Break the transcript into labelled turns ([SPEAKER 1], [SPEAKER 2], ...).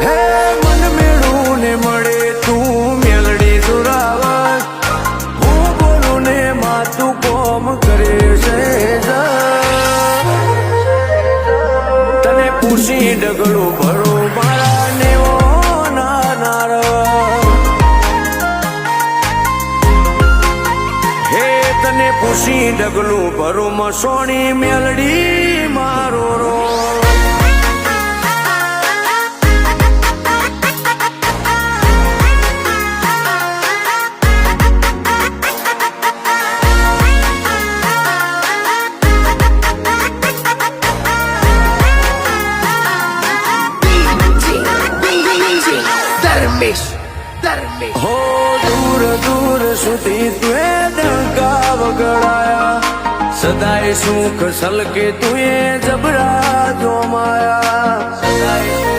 [SPEAKER 1] હે મન મેળું ને મળે તું મેલડી સુરાવત, હું બોલું ને માતું કોમ કરે છે તને પૂછી ડગલું ભરું મારા નેવો નાર હે તને પૂછી ડગલું ભરું મસોણી મેલડી મારો રો હો દૂર દૂર સુધી તુએ ડંકા વગડાયા, સદાય સુખ સલકે તુએ જબરા જોમાયા.